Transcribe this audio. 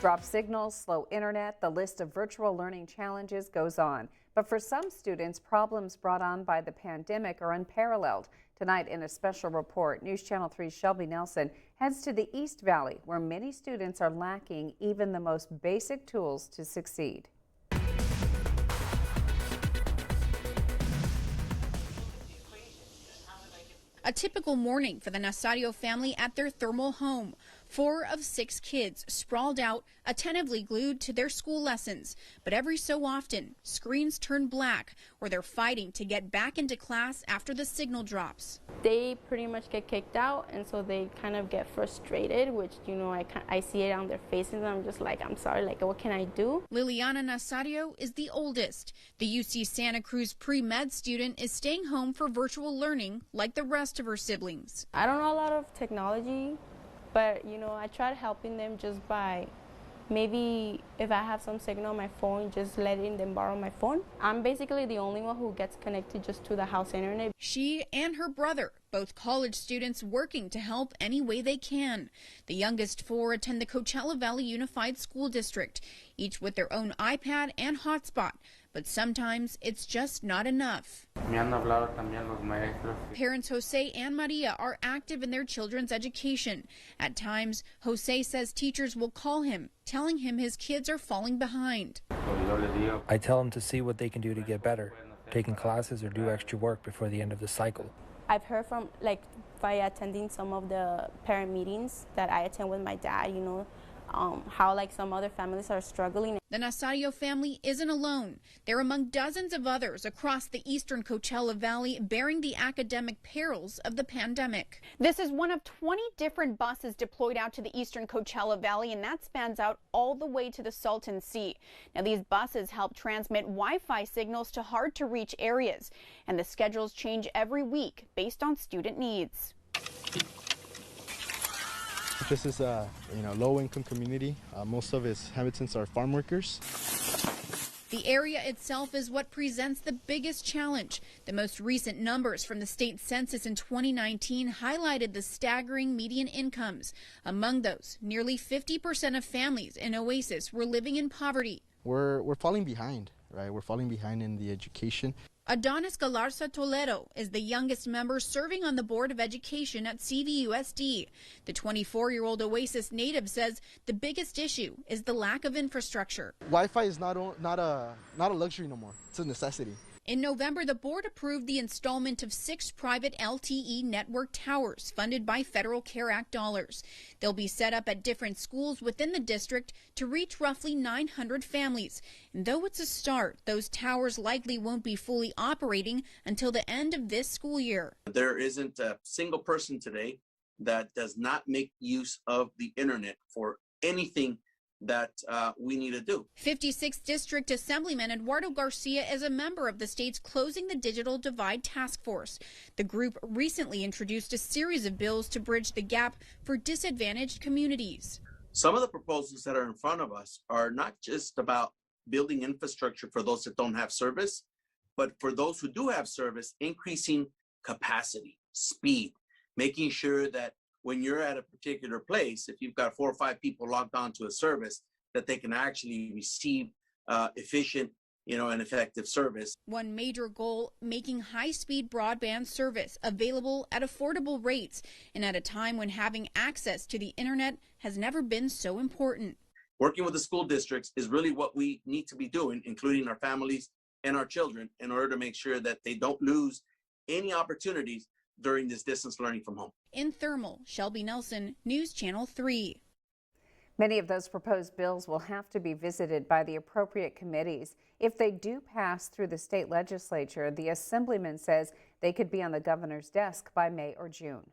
Drop signals, slow internet, the list of virtual learning challenges goes on. But for some students, problems brought on by the pandemic are unparalleled. Tonight in a special report, News Channel 3's Shelby Nelson heads to the East Valley, where many students are lacking even the most basic tools to succeed. A typical morning for the Nazario family at their thermal home. 4 of 6 kids sprawled out, attentively glued to their school lessons. But every so often, screens turn black, or they're fighting to get back into class after the signal drops. They pretty much get kicked out, and so they kind of get frustrated, which, you know, I see it on their faces, and I'm just like, I'm sorry, like, what can I do? Liliana Nazario is the oldest. The UC Santa Cruz pre-med student is staying home for virtual learning like the rest of her siblings. I don't know a lot of technology, but, you know, I tried helping them just by maybe if I have some signal on my phone, just letting them borrow my phone. I'm basically the only one who gets connected just to the house internet. She and her brother, both college students, working to help any way they can. The youngest 4 attend the Coachella Valley Unified School District, each with their own iPad and hotspot. But sometimes it's just not enough. Parents Jose and Maria are active in their children's education. At times, Jose says teachers will call him, telling him his kids are falling behind. I tell them to see what they can do to get better, taking classes or do extra work before the end of the cycle. I've heard from, like, by attending some of the parent meetings that I attend with my dad, you know, how like some other families are struggling. The Nazario family isn't alone. They're among dozens of others across the eastern Coachella Valley bearing the academic perils of the pandemic. This is one of 20 different buses deployed out to the eastern Coachella Valley, and that spans out all the way to the Salton Sea. Now, these buses help transmit Wi-Fi signals to hard-to-reach areas, and the schedules change every week based on student needs. This is a low-income community. Most of its inhabitants are farm workers. The area itself is what presents the biggest challenge. The most recent numbers from the state census in 2019 highlighted the staggering median incomes. Among those, nearly 50% of families in Oasis were living in poverty. We're falling behind, right? We're falling behind in the education. Adonis Galarza Toledo is the youngest member serving on the Board of Education at CVUSD. The 24-year-old Oasis native says the biggest issue is the lack of infrastructure. Wi-Fi is not a luxury no more. It's a necessity. In November, the board approved the installment of 6 private LTE network towers funded by Federal CARE Act dollars. They'll be set up at different schools within the district to reach roughly 900 families. And though it's a start, those towers likely won't be fully operating until the end of this school year. There isn't a single person today that does not make use of the internet for anything that we need to do. 56th District Assemblyman Eduardo Garcia is a member of the state's Closing the Digital Divide Task Force. The group recently introduced a series of bills to bridge the gap for disadvantaged communities. Some of the proposals that are in front of us are not just about building infrastructure for those that don't have service, but for those who do have service, increasing capacity, speed, making sure that when you're at a particular place, if you've got 4 or 5 people logged on to a service, that they can actually receive efficient, and effective service. One major goal, making high-speed broadband service available at affordable rates, and at a time when having access to the internet has never been so important. Working with the school districts is really what we need to be doing, including our families and our children, in order to make sure that they don't lose any opportunities during this distance learning from home. In Thermal, Shelby Nelson, News Channel 3. Many of those proposed bills will have to be visited by the appropriate committees. If they do pass through the state legislature, the assemblyman says they could be on the governor's desk by May or June.